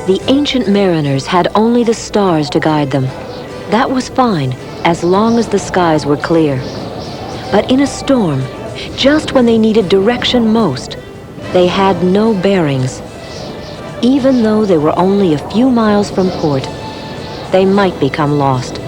The ancient mariners had only the stars to guide them. That was fine, as long as the skies were clear. But in a storm, just when they needed direction most, they had no bearings. Even though they were only a few miles from port, they might become lost.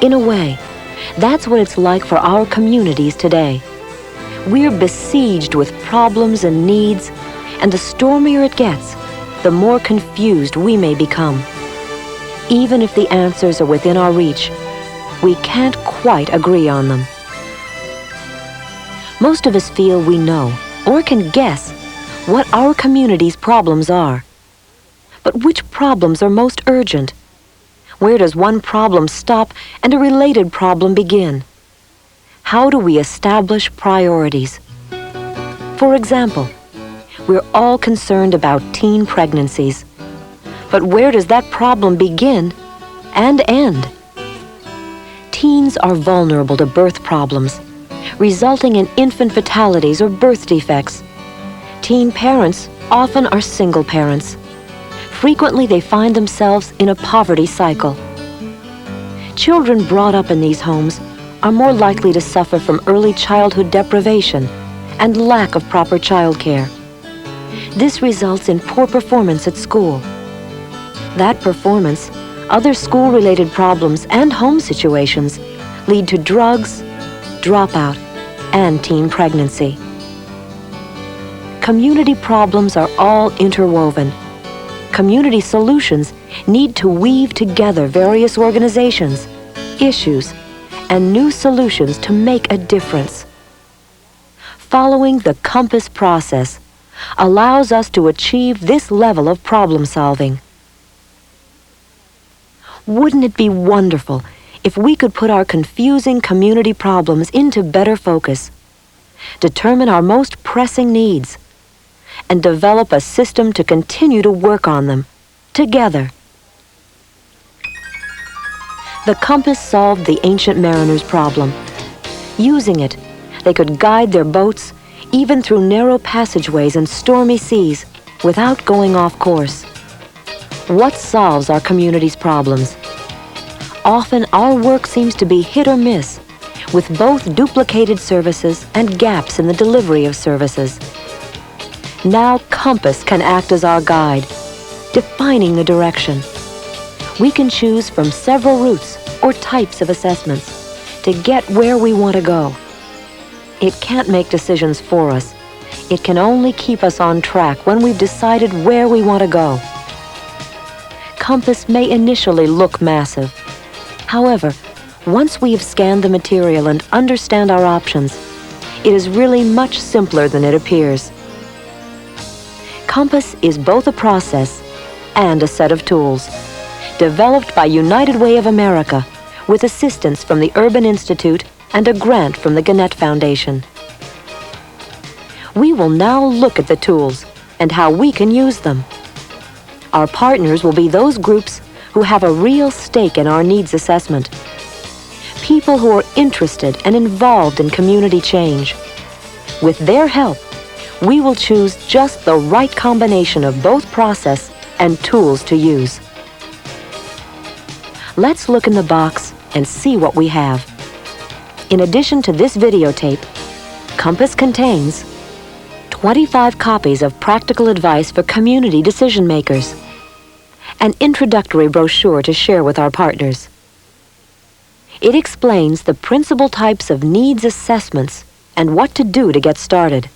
In a way, that's what it's like for our communities today. We're besieged with problems and needs, and the stormier it gets, the more confused we may become. Even if the answers are within our reach, we can't quite agree on them. Most of us feel we know, or can guess, what our community's problems are. But which problems are most urgent? Where does one problem stop and a related problem begin? How do we establish priorities? For example, we're all concerned about teen pregnancies. But where does that problem begin and end? Teens are vulnerable to birth problems, resulting in infant fatalities or birth defects. Teen parents often are single parents. Frequently, they find themselves in a poverty cycle. Children brought up in these homes are more likely to suffer from early childhood deprivation and lack of proper childcare. This results in poor performance at school. That performance, other school-related problems, and home situations lead to drugs, dropout, and teen pregnancy. Community problems are all interwoven. Community solutions need to weave together various organizations, issues, and new solutions to make a difference. Following the COMPASS process allows us to achieve this level of problem solving. Wouldn't it be wonderful if we could put our confusing community problems into better focus, determine our most pressing needs, and develop a system to continue to work on them, together? The compass solved the ancient mariners' problem. Using it, they could guide their boats even through narrow passageways and stormy seas without going off course. What solves our community's problems? Often our work seems to be hit or miss, with both duplicated services and gaps in the delivery of services. Now COMPASS can act as our guide, defining the direction. We can choose from several routes or types of assessments to get where we want to go. It can't make decisions for us. It can only keep us on track when we've decided where we want to go. COMPASS may initially look massive. However, once we have scanned the material and understand our options, it is really much simpler than it appears. COMPASS is both a process and a set of tools, developed by United Way of America with assistance from the Urban Institute and a grant from the Gannett Foundation. We will now look at the tools and how we can use them. Our partners will be those groups who have a real stake in our needs assessment. People who are interested and involved in community change. With their help, we will choose just the right combination of both process and tools to use. Let's look in the box and see what we have. In addition to this videotape, COMPASS contains 25 copies of practical advice for community decision makers, an introductory brochure to share with our partners. It explains the principal types of needs assessments and what to do to get started.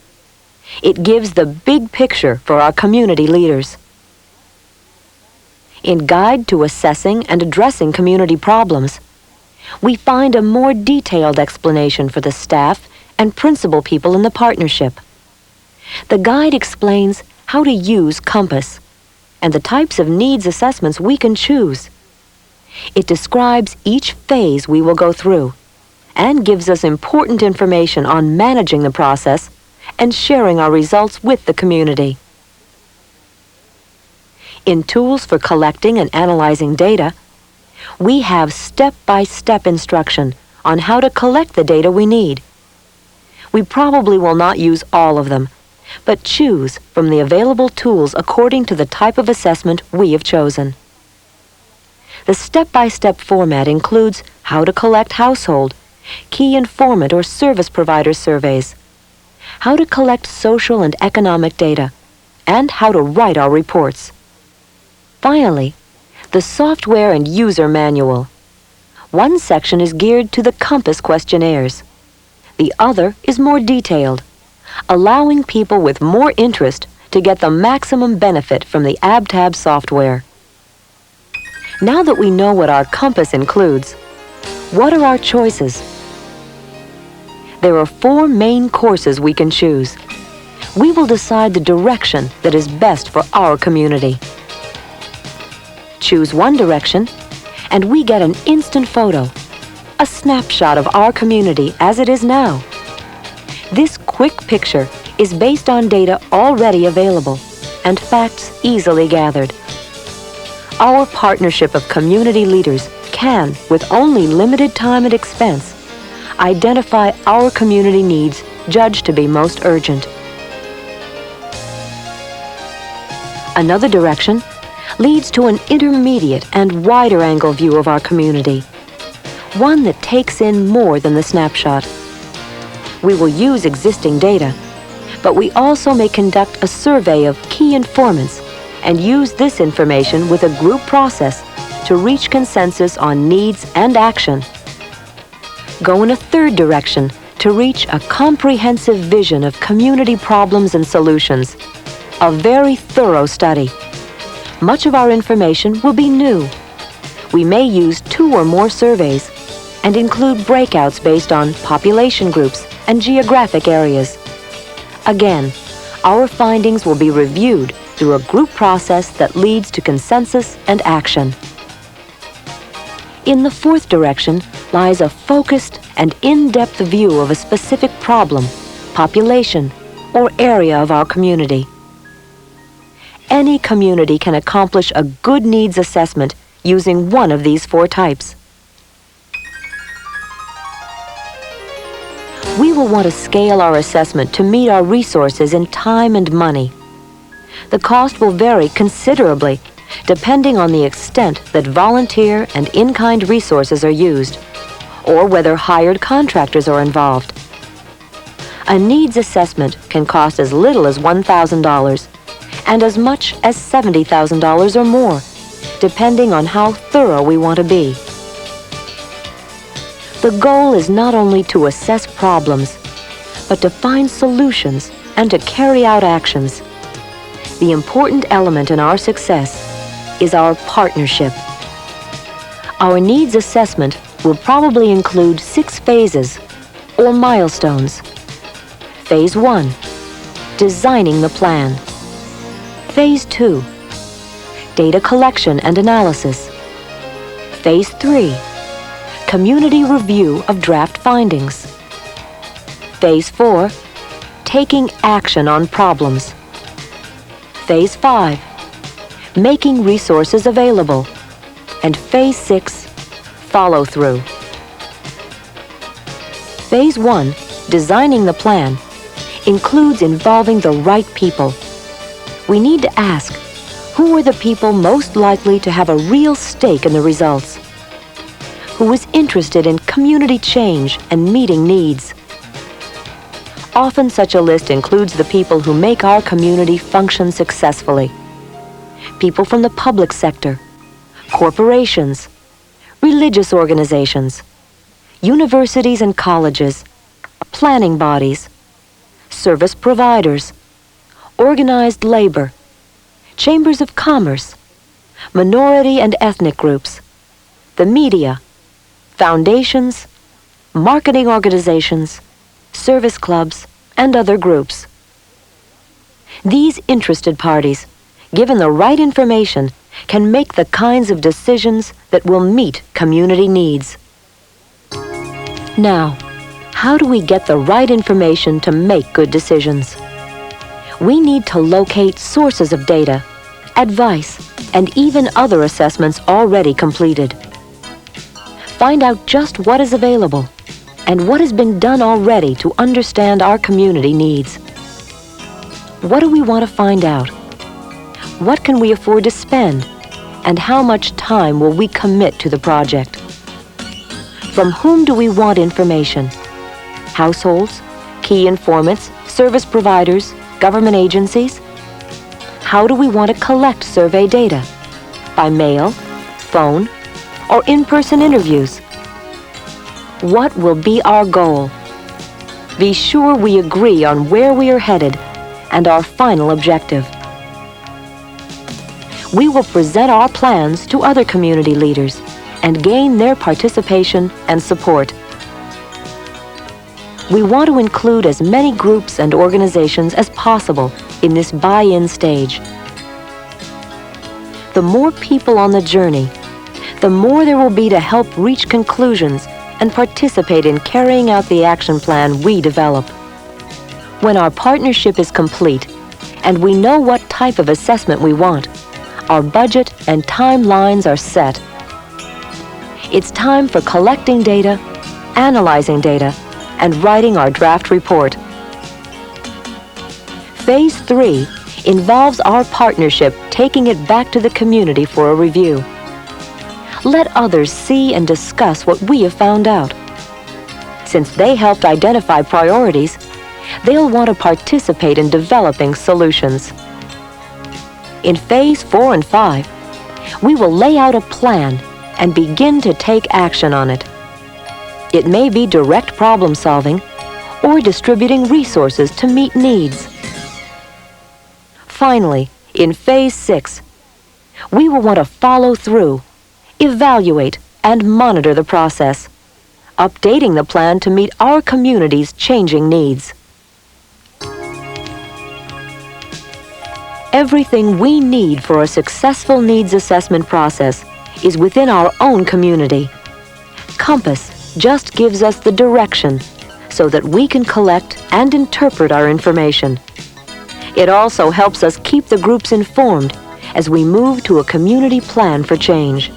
It gives the big picture for our community leaders. In Guide to Assessing and Addressing Community Problems, we find a more detailed explanation for the staff and principal people in the partnership. The guide explains how to use COMPASS and the types of needs assessments we can choose. It describes each phase we will go through and gives us important information on managing the process and sharing our results with the community. In Tools for Collecting and Analyzing Data, we have step-by-step instruction on how to collect the data we need. We probably will not use all of them, but choose from the available tools according to the type of assessment we have chosen. The step-by-step format includes how to collect household, key informant or service provider surveys, how to collect social and economic data, and how to write our reports. Finally, the software and user manual. One section is geared to the Compass questionnaires. The other is more detailed, allowing people with more interest to get the maximum benefit from the ABTAB software. Now that we know what our Compass includes, what are our choices? There are 4 main courses we can choose. We will decide the direction that is best for our community. Choose one direction, and we get an instant photo, a snapshot of our community as it is now. This quick picture is based on data already available and facts easily gathered. Our partnership of community leaders can, with only limited time and expense, identify our community needs judged to be most urgent. Another direction leads to an intermediate and wider angle view of our community, one that takes in more than the snapshot. We will use existing data, but we also may conduct a survey of key informants and use this information with a group process to reach consensus on needs and action. Go in a third direction to reach a comprehensive vision of community problems and solutions, a very thorough study. Much of our information will be new. We may use 2 or more surveys and include breakouts based on population groups and geographic areas. Again, our findings will be reviewed through a group process that leads to consensus and action. In the fourth direction lies a focused and in-depth view of a specific problem, population, or area of our community. Any community can accomplish a good needs assessment using one of these 4 types. We will want to scale our assessment to meet our resources in time and money. The cost will vary considerably depending on the extent that volunteer and in-kind resources are used, or whether hired contractors are involved. A needs assessment can cost as little as $1,000 and as much as $70,000 or more, depending on how thorough we want to be. The goal is not only to assess problems, but to find solutions and to carry out actions. The important element in our success is our partnership. Our needs assessment will probably include 6 phases, or milestones. Phase 1, designing the plan. Phase 2, data collection and analysis. Phase 3, community review of draft findings. Phase 4, taking action on problems. Phase 5, making resources available. And Phase 6, follow through. Phase 1, designing the plan, includes involving the right people. We need to ask, who are the people most likely to have a real stake in the results? Who is interested in community change and meeting needs? Often such a list includes the people who make our community function successfully. People from the public sector, corporations, religious organizations, universities and colleges, planning bodies, service providers, organized labor, chambers of commerce, minority and ethnic groups, the media, foundations, marketing organizations, service clubs, and other groups. These interested parties, given the right information, can make the kinds of decisions that will meet community needs. Now, how do we get the right information to make good decisions? We need to locate sources of data, advice, and even other assessments already completed. Find out just what is available and what has been done already to understand our community needs. What do we want to find out? What can we afford to spend? And how much time will we commit to the project? From whom do we want information? Households, key informants, service providers, government agencies? How do we want to collect survey data? By mail, phone, or in-person interviews? What will be our goal? Be sure we agree on where we are headed and our final objective. We will present our plans to other community leaders and gain their participation and support. We want to include as many groups and organizations as possible in this buy-in stage. The more people on the journey, the more there will be to help reach conclusions and participate in carrying out the action plan we develop. When our partnership is complete and we know what type of assessment we want, our budget and timelines are set. It's time for collecting data, analyzing data, and writing our draft report. Phase 3 involves our partnership taking it back to the community for a review. Let others see and discuss what we have found out. Since they helped identify priorities, they'll want to participate in developing solutions. In Phase 4 and 5, we will lay out a plan and begin to take action on it. It may be direct problem solving or distributing resources to meet needs. Finally, in Phase 6, we will want to follow through, evaluate, and monitor the process, updating the plan to meet our community's changing needs. Everything we need for a successful needs assessment process is within our own community. Compass just gives us the direction so that we can collect and interpret our information. It also helps us keep the groups informed as we move to a community plan for change.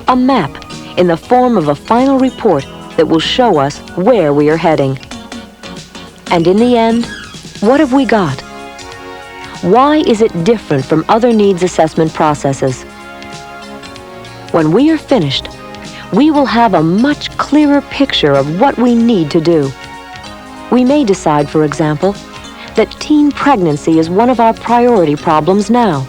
A map in the form of a final report that will show us where we are heading. And in the end, what have we got? Why is it different from other needs assessment processes? When we are finished, we will have a much clearer picture of what we need to do. We may decide, for example, that teen pregnancy is one of our priority problems now.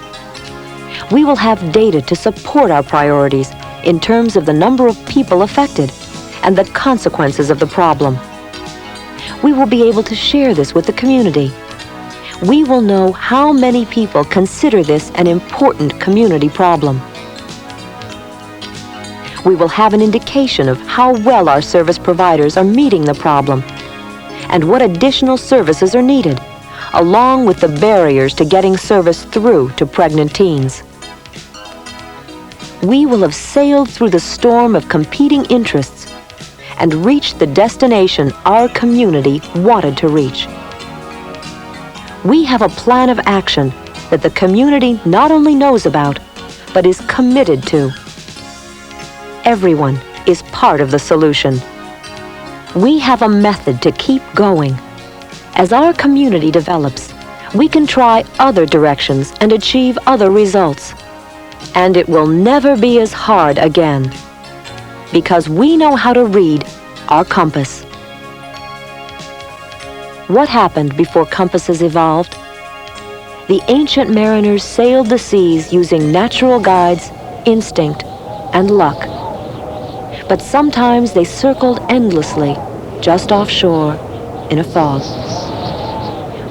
We will have data to support our priorities in terms of the number of people affected and the consequences of the problem. We will be able to share this with the community. We will know how many people consider this an important community problem. We will have an indication of how well our service providers are meeting the problem and what additional services are needed, along with the barriers to getting service through to pregnant teens. We will have sailed through the storm of competing interests and reached the destination our community wanted to reach. We have a plan of action that the community not only knows about, but is committed to. Everyone is part of the solution. We have a method to keep going. As our community develops, we can try other directions and achieve other results. And it will never be as hard again, because we know how to read our compass. What happened before compasses evolved? The ancient mariners sailed the seas using natural guides, instinct, and luck. But sometimes they circled endlessly, just offshore, in a fog.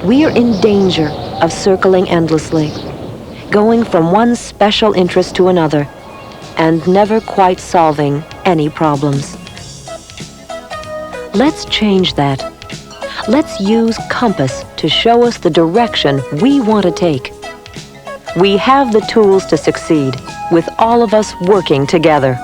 We are in danger of circling endlessly, going from one special interest to another, and never quite solving any problems. Let's change that. Let's use Compass to show us the direction we want to take. We have the tools to succeed, with all of us working together.